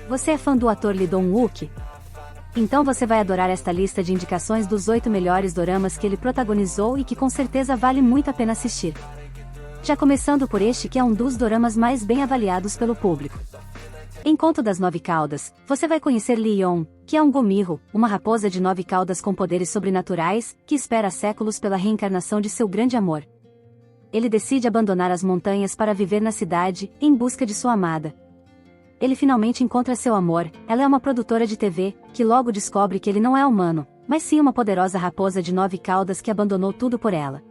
Você é fã do ator Lee Dong-wook? Então você vai adorar esta lista de indicações dos 8 melhores doramas que ele protagonizou e que com certeza vale muito a pena assistir. Já começando por este que é um dos doramas mais bem avaliados pelo público. Em Conto das Nove Caudas, você vai conhecer Lee Yeon, que é um gomirro, uma raposa de 9 caudas com poderes sobrenaturais, que espera há séculos pela reencarnação de seu grande amor. Ele decide abandonar as montanhas para viver na cidade, em busca de sua amada. Ele finalmente encontra seu amor, ela é uma produtora de TV, que logo descobre que ele não é humano, mas sim uma poderosa raposa de 9 caudas que abandonou tudo por ela.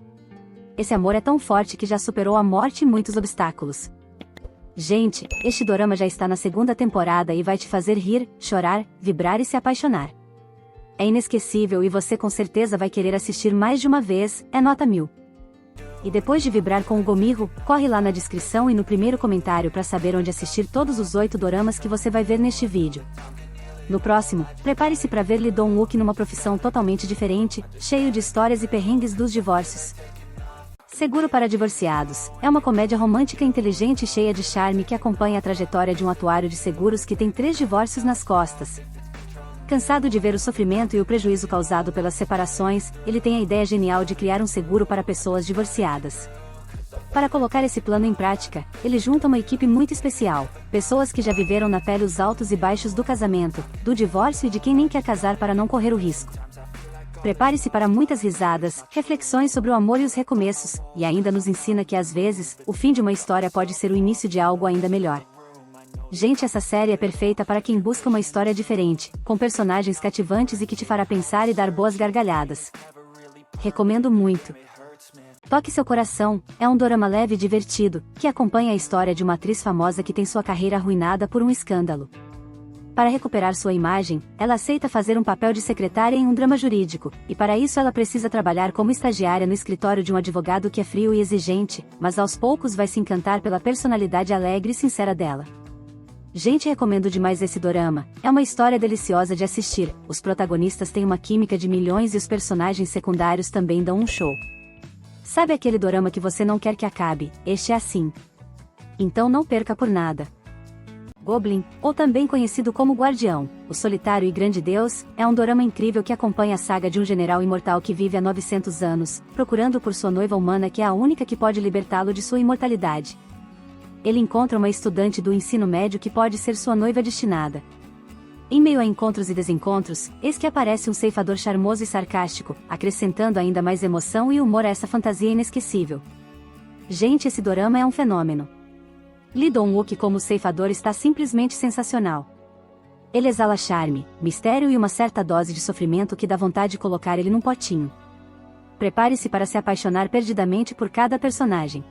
Esse amor é tão forte que já superou a morte e muitos obstáculos. Gente, este dorama já está na 2ª temporada e vai te fazer rir, chorar, vibrar e se apaixonar. É inesquecível e você com certeza vai querer assistir mais de uma vez, é nota 1000. E depois de vibrar com o gomirro, corre lá na descrição e no primeiro comentário para saber onde assistir todos os 8 doramas que você vai ver neste vídeo. No próximo, prepare-se para ver Lee Dong-wook numa profissão totalmente diferente, cheio de histórias e perrengues dos divórcios. Seguro para Divorciados é uma comédia romântica inteligente e cheia de charme que acompanha a trajetória de um atuário de seguros que tem 3 divórcios nas costas. Cansado de ver o sofrimento e o prejuízo causado pelas separações, ele tem a ideia genial de criar um seguro para pessoas divorciadas. Para colocar esse plano em prática, ele junta uma equipe muito especial, pessoas que já viveram na pele os altos e baixos do casamento, do divórcio e de quem nem quer casar para não correr o risco. Prepare-se para muitas risadas, reflexões sobre o amor e os recomeços, e ainda nos ensina que às vezes, o fim de uma história pode ser o início de algo ainda melhor. Gente, essa série é perfeita para quem busca uma história diferente, com personagens cativantes e que te fará pensar e dar boas gargalhadas. Recomendo muito. Toque Seu Coração é um dorama leve e divertido, que acompanha a história de uma atriz famosa que tem sua carreira arruinada por um escândalo. Para recuperar sua imagem, ela aceita fazer um papel de secretária em um drama jurídico, e para isso ela precisa trabalhar como estagiária no escritório de um advogado que é frio e exigente, mas aos poucos vai se encantar pela personalidade alegre e sincera dela. Gente, recomendo demais esse dorama, é uma história deliciosa de assistir, os protagonistas têm uma química de milhões e os personagens secundários também dão um show. Sabe aquele dorama que você não quer que acabe? Este é assim. Então não perca por nada. Goblin, ou também conhecido como Guardião, o Solitário e Grande Deus, é um dorama incrível que acompanha a saga de um general imortal que vive há 900 anos, procurando por sua noiva humana que é a única que pode libertá-lo de sua imortalidade. Ele encontra uma estudante do ensino médio que pode ser sua noiva destinada. Em meio a encontros e desencontros, eis que aparece um ceifador charmoso e sarcástico, acrescentando ainda mais emoção e humor a essa fantasia inesquecível. Gente, esse dorama é um fenômeno. Lee Dong-wook como ceifador está simplesmente sensacional. Ele exala charme, mistério e uma certa dose de sofrimento que dá vontade de colocar ele num potinho. Prepare-se para se apaixonar perdidamente por cada personagem.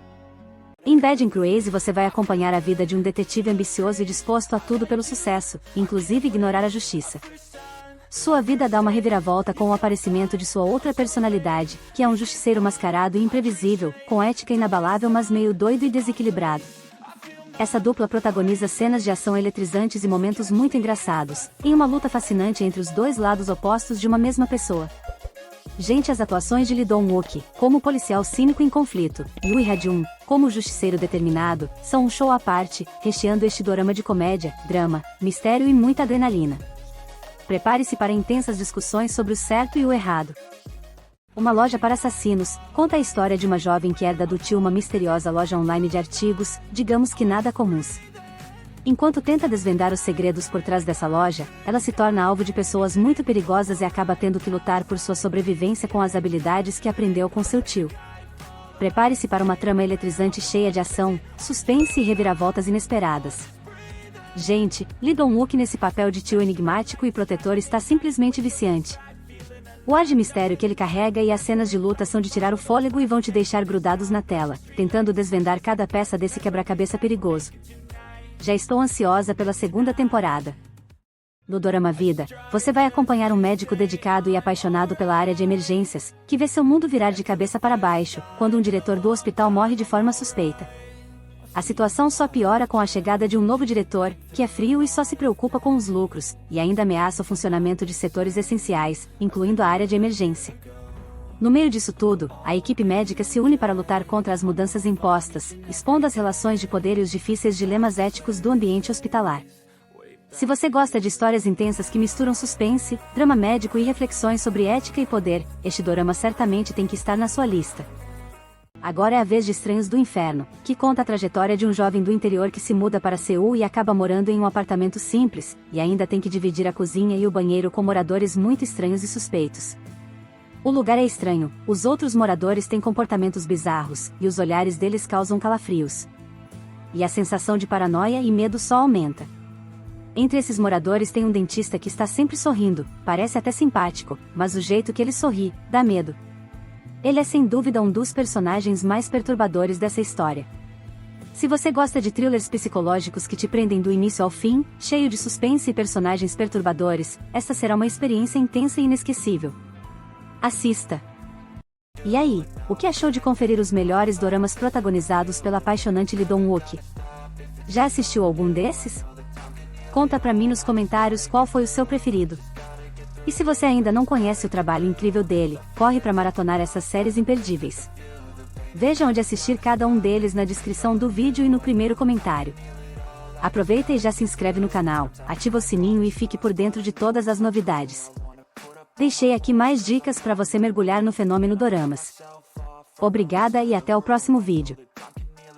Em Bad Cruise você vai acompanhar a vida de um detetive ambicioso e disposto a tudo pelo sucesso, inclusive ignorar a justiça. Sua vida dá uma reviravolta com o aparecimento de sua outra personalidade, que é um justiceiro mascarado e imprevisível, com ética inabalável mas meio doido e desequilibrado. Essa dupla protagoniza cenas de ação eletrizantes e momentos muito engraçados, em uma luta fascinante entre os dois lados opostos de uma mesma pessoa. Gente, as atuações de Lee Dong-wook, como policial cínico em conflito, e Woo Ha-jun, como justiceiro determinado, são um show à parte, recheando este dorama de comédia, drama, mistério e muita adrenalina. Prepare-se para intensas discussões sobre o certo e o errado. Uma Loja para Assassinos, conta a história de uma jovem que herda do tio uma misteriosa loja online de artigos, digamos que nada comuns. Enquanto tenta desvendar os segredos por trás dessa loja, ela se torna alvo de pessoas muito perigosas e acaba tendo que lutar por sua sobrevivência com as habilidades que aprendeu com seu tio. Prepare-se para uma trama eletrizante cheia de ação, suspense e reviravoltas inesperadas. Gente, Lee Dong-wook nesse papel de tio enigmático e protetor está simplesmente viciante. O ar de mistério que ele carrega e as cenas de luta são de tirar o fôlego e vão te deixar grudados na tela, tentando desvendar cada peça desse quebra-cabeça perigoso. Já estou ansiosa pela 2ª temporada. No dorama Vida, você vai acompanhar um médico dedicado e apaixonado pela área de emergências, que vê seu mundo virar de cabeça para baixo, quando um diretor do hospital morre de forma suspeita. A situação só piora com a chegada de um novo diretor, que é frio e só se preocupa com os lucros, e ainda ameaça o funcionamento de setores essenciais, incluindo a área de emergência. No meio disso tudo, a equipe médica se une para lutar contra as mudanças impostas, expondo as relações de poder e os difíceis dilemas éticos do ambiente hospitalar. Se você gosta de histórias intensas que misturam suspense, drama médico e reflexões sobre ética e poder, este dorama certamente tem que estar na sua lista. Agora é a vez de Estranhos do Inferno, que conta a trajetória de um jovem do interior que se muda para Seul e acaba morando em um apartamento simples, e ainda tem que dividir a cozinha e o banheiro com moradores muito estranhos e suspeitos. O lugar é estranho, os outros moradores têm comportamentos bizarros, e os olhares deles causam calafrios. E a sensação de paranoia e medo só aumenta. Entre esses moradores tem um dentista que está sempre sorrindo, parece até simpático, mas o jeito que ele sorri, dá medo. Ele é sem dúvida um dos personagens mais perturbadores dessa história. Se você gosta de thrillers psicológicos que te prendem do início ao fim, cheio de suspense e personagens perturbadores, esta será uma experiência intensa e inesquecível. Assista! E aí, o que achou de conferir os melhores doramas protagonizados pela apaixonante Lee Dong-wook? Já assistiu algum desses? Conta pra mim nos comentários qual foi o seu preferido. E se você ainda não conhece o trabalho incrível dele, corre para maratonar essas séries imperdíveis. Veja onde assistir cada um deles na descrição do vídeo e no primeiro comentário. Aproveita e já se inscreve no canal, ativa o sininho e fique por dentro de todas as novidades. Deixei aqui mais dicas para você mergulhar no fenômeno doramas. Obrigada e até o próximo vídeo.